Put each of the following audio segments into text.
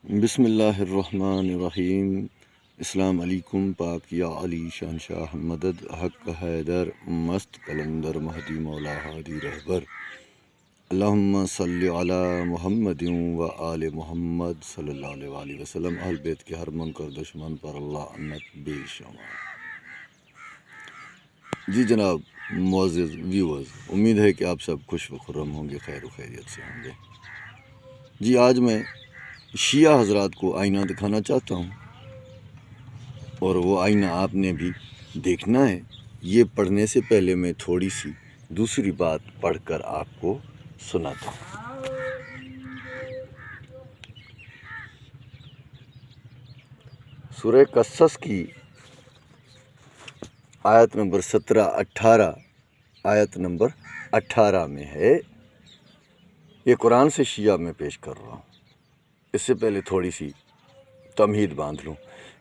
بسم اللہ الرحمن الرحیم۔ السلام علیکم پاک یا علی شہنشاہ مدد حق حیدر مست قلندر مہدی مولا ہادی رہبر۔ اللہم صلی علی محمد و آل محمد صلی اللہ علیہ وآلہ وسلم۔ اہل بیت کے ہر منکر دشمن پر اللہ عنت بے شمار۔ جی جناب معزز ویورز، امید ہے کہ آپ سب خوش و خرم ہوں گے، خیر و خیریت سے ہوں گے۔ جی آج میں شیعہ حضرات کو آئینہ دکھانا چاہتا ہوں، اور وہ آئینہ آپ نے بھی دیکھنا ہے۔ یہ پڑھنے سے پہلے میں تھوڑی سی دوسری بات پڑھ کر آپ کو سناتا ہوں۔ سورہ قصص کی آیت نمبر 17-18، آیت نمبر 18 میں ہے، یہ قرآن سے شیعہ میں پیش کر رہا ہوں۔ اس سے پہلے تھوڑی سی تمہید باندھ لوں۔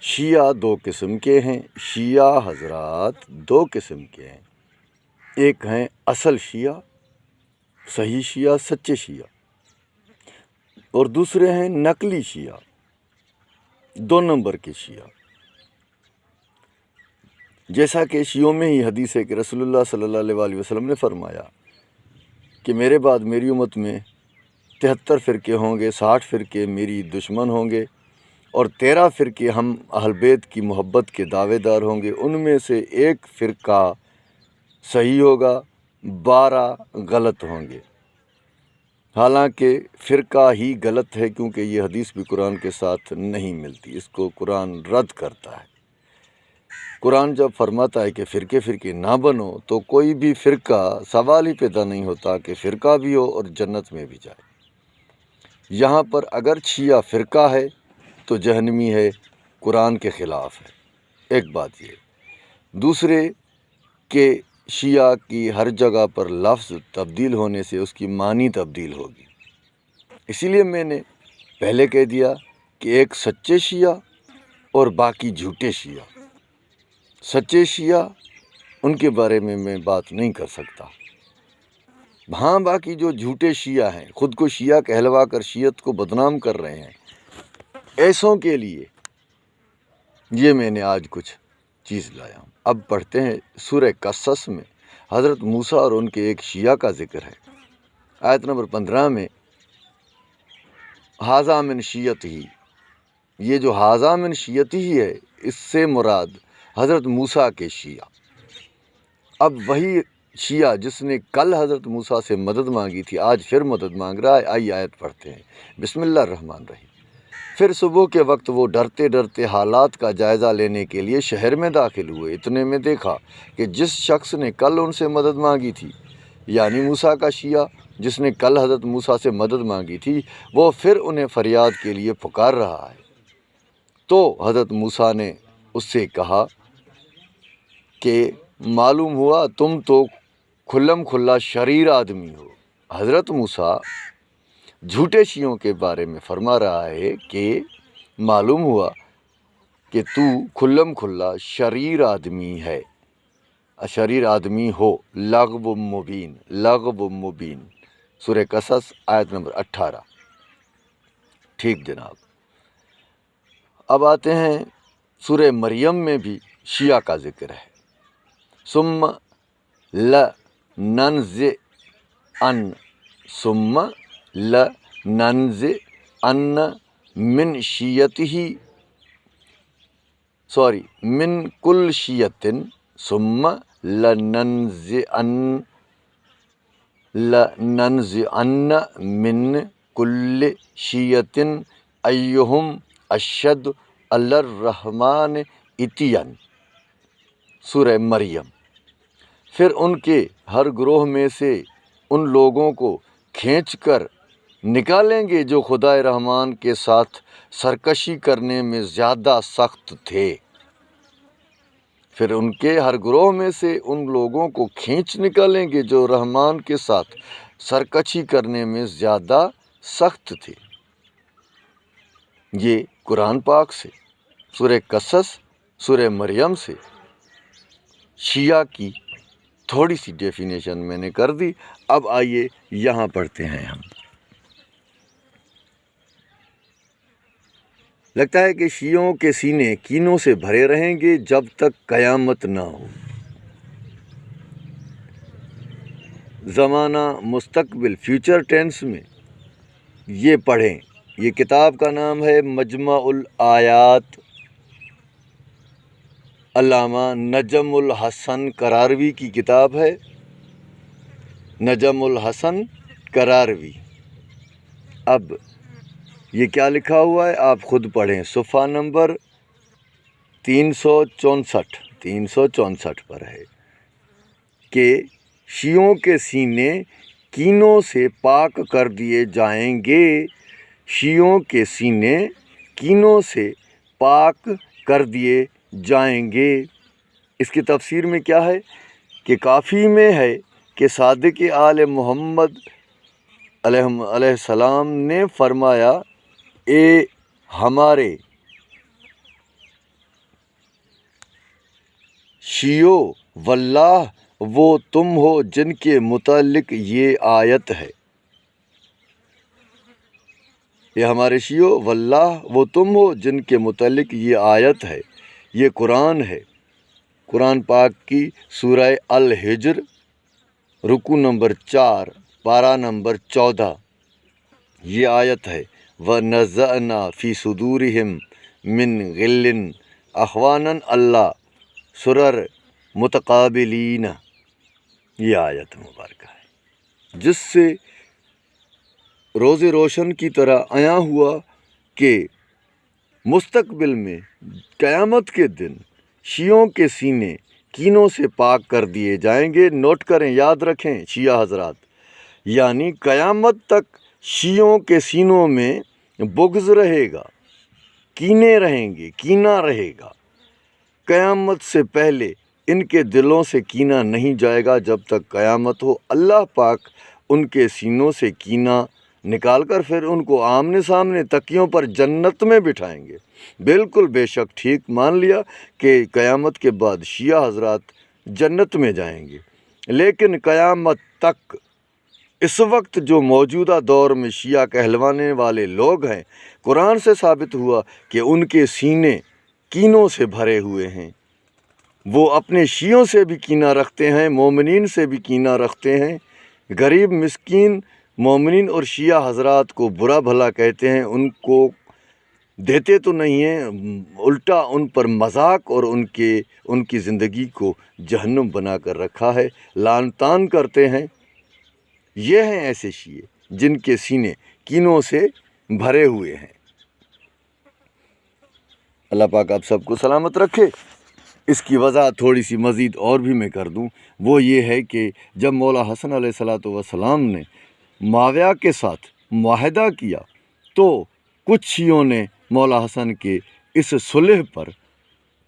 شیعہ دو قسم کے ہیں، شیعہ حضرات دو قسم کے ہیں۔ ایک ہیں اصل شیعہ، صحیح شیعہ، سچے شیعہ، اور دوسرے ہیں نقلی شیعہ، دو نمبر کے شیعہ۔ جیسا کہ شیعوں میں ہی حدیث ہے کہ رسول اللہ صلی اللہ علیہ وسلم نے فرمایا کہ میرے بعد میری امت میں 73 فرقے ہوں گے، 60 فرقے میری دشمن ہوں گے، اور 13 فرقے ہم اہل بیت کی محبت کے دعوے دار ہوں گے۔ ان میں سے ایک فرقہ صحیح ہوگا، 12 غلط ہوں گے۔ حالانکہ فرقہ ہی غلط ہے، کیونکہ یہ حدیث بھی قرآن کے ساتھ نہیں ملتی، اس کو قرآن رد کرتا ہے۔ قرآن جب فرماتا ہے کہ فرقے فرقے نہ بنو، تو کوئی بھی فرقہ سوال ہی پیدا نہیں ہوتا کہ فرقہ بھی ہو اور جنت میں بھی جائے۔ یہاں پر اگر شیعہ فرقہ ہے تو جہنمی ہے، قرآن کے خلاف ہے، ایک بات یہ۔ دوسرے کہ شیعہ کی ہر جگہ پر لفظ تبدیل ہونے سے اس کی معنی تبدیل ہوگی۔ اسی لیے میں نے پہلے کہہ دیا کہ ایک سچے شیعہ اور باقی جھوٹے شیعہ۔ سچے شیعہ ان کے بارے میں بات نہیں کر سکتا۔ ہاں باقی جو جھوٹے شیعہ ہیں، خود کو شیعہ کہلوا کر شیعت کو بدنام کر رہے ہیں، ایسوں کے لیے یہ میں نے آج کچھ چیز لایا ہوں۔ اب پڑھتے ہیں سورہ قصص میں حضرت موسیٰ اور ان کے ایک شیعہ کا ذکر ہے۔ آیت نمبر 15 میں ھذا من شیعتہ، یہ جو ھذا من شیعتہ ہے، اس سے مراد حضرت موسیٰ کے شیعہ۔ اب وہی شیعہ جس نے کل حضرت موسیٰ سے مدد مانگی تھی، آج پھر مدد مانگ رہا ہے۔ آئیے آیت پڑھتے ہیں۔ بسم اللہ الرحمن الرحیم۔ پھر صبح کے وقت وہ ڈرتے ڈرتے حالات کا جائزہ لینے کے لیے شہر میں داخل ہوئے۔ اتنے میں دیکھا کہ جس شخص نے کل ان سے مدد مانگی تھی، یعنی موسیٰ کا شیعہ جس نے کل حضرت موسیٰ سے مدد مانگی تھی، وہ پھر انہیں فریاد کے لیے پکار رہا ہے۔ تو حضرت موسیٰ نے اس سے کہا کہ معلوم ہوا تم تو کھلم کھلا شریر آدمی ہو۔ حضرت موسیٰ جھوٹے شیعوں کے بارے میں فرما رہا ہے کہ معلوم ہوا کہ تو کھلم کھلا شریر آدمی ہے، شریر آدمی ہو۔ لغو مبین، لغو مبین، سورہ قصص آیت نمبر 18۔ ٹھیک جناب، اب آتے ہیں سورہ مریم میں بھی شیعہ کا ذکر ہے۔ ثم لننزعن من شیعتہ، من کل شیعۃ، ثم لننزعن من کل شیعۃ ایہم اشد علی الرحمن عتیا، سورہ مریم۔ پھر ان کے ہر گروہ میں سے ان لوگوں کو کھینچ کر نکالیں گے جو خدائے رحمان کے ساتھ سرکشی کرنے میں زیادہ سخت تھے۔ پھر ان کے ہر گروہ میں سے ان لوگوں کو کھینچ نکالیں گے جو رحمان کے ساتھ سرکشی کرنے میں زیادہ سخت تھے۔ یہ قرآن پاک سے، سورہ قصص، سورہ مریم سے شیعہ کی تھوڑی سی ڈیفینیشن میں نے کر دی۔ اب آئیے یہاں پڑھتے ہیں ہم۔ لگتا ہے کہ شیعوں کے سینے کینوں سے بھرے رہیں گے جب تک قیامت نہ ہو۔ زمانہ مستقبل فیوچر ٹینس میں یہ پڑھیں۔ یہ کتاب کا نام ہے مجمع الآیات، علامہ نجم الحسن کراروی کی کتاب ہے، نجم الحسن کراروی۔ اب یہ کیا لکھا ہوا ہے آپ خود پڑھیں، صفحہ نمبر 364 پر ہے کہ شیعوں کے سینے کینوں سے پاک کر دیے جائیں گے، شیعوں کے سینے کینوں سے پاک کر دیے جائیں گے۔ اس کی تفسیر میں کیا ہے کہ کافی میں ہے کہ صادق آل محمد علیہ السلام نے فرمایا، اے ہمارے شیعو، واللہ وہ تم ہو جن کے متعلق یہ آیت ہے، یہ ہمارے شیعو، واللہ وہ تم ہو جن کے متعلق یہ آیت ہے، یہ قرآن ہے، قرآن پاک کی سورہ الحجر رکوع نمبر 4 پارہ نمبر 14 یہ آیت ہے، وَنَزَعْنَا فِي صُدُورِهِمْ مِنْ غِلٍّ اخوانًا اللہ سرر متقابلین، یہ آیت مبارکہ ہے، جس سے روز روشن کی طرح عیاں ہوا کہ مستقبل میں قیامت کے دن شیعوں کے سینے کینوں سے پاک کر دیے جائیں گے۔ نوٹ کریں، یاد رکھیں شیعہ حضرات، یعنی قیامت تک شیعوں کے سینوں میں بغض رہے گا، کینے رہیں گے، کینہ رہے گا۔ قیامت سے پہلے ان کے دلوں سے کینہ نہیں جائے گا جب تک قیامت ہو۔ اللہ پاک ان کے سینوں سے کینہ نکال کر پھر ان کو آمنے سامنے تکیوں پر جنت میں بٹھائیں گے۔ بالکل بے شک ٹھیک مان لیا کہ قیامت کے بعد شیعہ حضرات جنت میں جائیں گے، لیکن قیامت تک اس وقت جو موجودہ دور میں شیعہ کہلوانے والے لوگ ہیں، قرآن سے ثابت ہوا کہ ان کے سینے کینوں سے بھرے ہوئے ہیں، وہ اپنے شیعوں سے بھی کینہ رکھتے ہیں، مومنین سے بھی کینہ رکھتے ہیں، غریب مسکین مومنین اور شیعہ حضرات کو برا بھلا کہتے ہیں، ان کو دیتے تو نہیں ہیں، الٹا ان پر مذاق اور ان کی زندگی کو جہنم بنا کر رکھا ہے، لعن طعن کرتے ہیں۔ یہ ہیں ایسے شیعہ جن کے سینے کینوں سے بھرے ہوئے ہیں۔ اللہ پاک آپ سب کو سلامت رکھے۔ اس کی وضاحت تھوڑی سی مزید اور بھی میں کر دوں، وہ یہ ہے کہ جب مولا حسن علیہ السلام نے معاویہ کے ساتھ معاہدہ کیا تو کچھ شیعوں نے مولا حسن کے اس صلح پر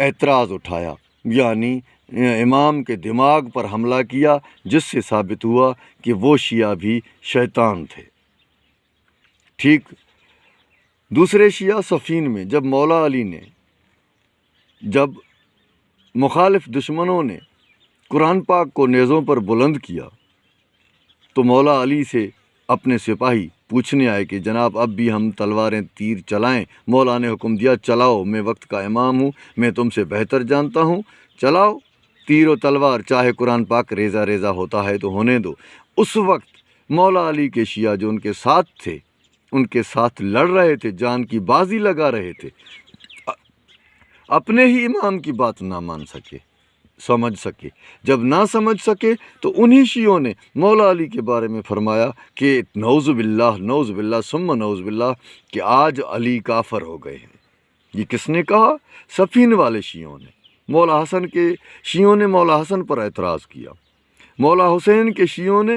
اعتراض اٹھایا، یعنی امام کے دماغ پر حملہ کیا، جس سے ثابت ہوا کہ وہ شیعہ بھی شیطان تھے۔ ٹھیک دوسرے شیعہ صفین میں جب مولا علی نے، جب مخالف دشمنوں نے قرآن پاک کو نیزوں پر بلند کیا تو مولا علی سے اپنے سپاہی پوچھنے آئے کہ جناب اب بھی ہم تلواریں تیر چلائیں؟ مولا نے حکم دیا چلاؤ، میں وقت کا امام ہوں، میں تم سے بہتر جانتا ہوں، چلاؤ تیر و تلوار، چاہے قرآن پاک ریزہ ریزہ ہوتا ہے تو ہونے دو۔ اس وقت مولا علی کے شیعہ جو ان کے ساتھ تھے، ان کے ساتھ لڑ رہے تھے، جان کی بازی لگا رہے تھے، اپنے ہی امام کی بات نہ مان سکے، سمجھ سکے۔ جب نہ سمجھ سکے تو انہی شیعوں نے مولا علی کے بارے میں فرمایا کہ نعوذ باللہ ثم نعوذ باللہ کہ آج علی کافر ہو گئے ہیں۔ یہ کس نے کہا؟ صفین والے شیعوں نے۔ مولا حسن کے شیعوں نے مولا حسن پر اعتراض کیا، مولا حسین کے شیعوں نے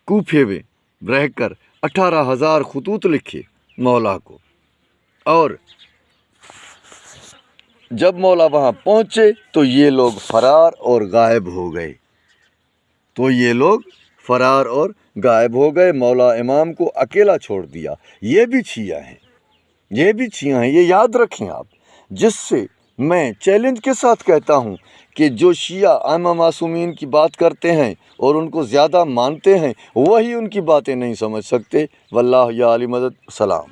کوفے میں رہ کر 18,000 خطوط لکھے مولا کو، اور جب مولا وہاں پہنچے تو یہ لوگ فرار اور غائب ہو گئے، مولا امام کو اکیلا چھوڑ دیا۔ یہ بھی شیعہ ہیں، یہ یاد رکھیں آپ، جس سے میں چیلنج کے ساتھ کہتا ہوں کہ جو شیعہ ائمہ معصومین کی بات کرتے ہیں اور ان کو زیادہ مانتے ہیں، وہی ان کی باتیں نہیں سمجھ سکتے۔ واللہ یا علی مدد، سلام۔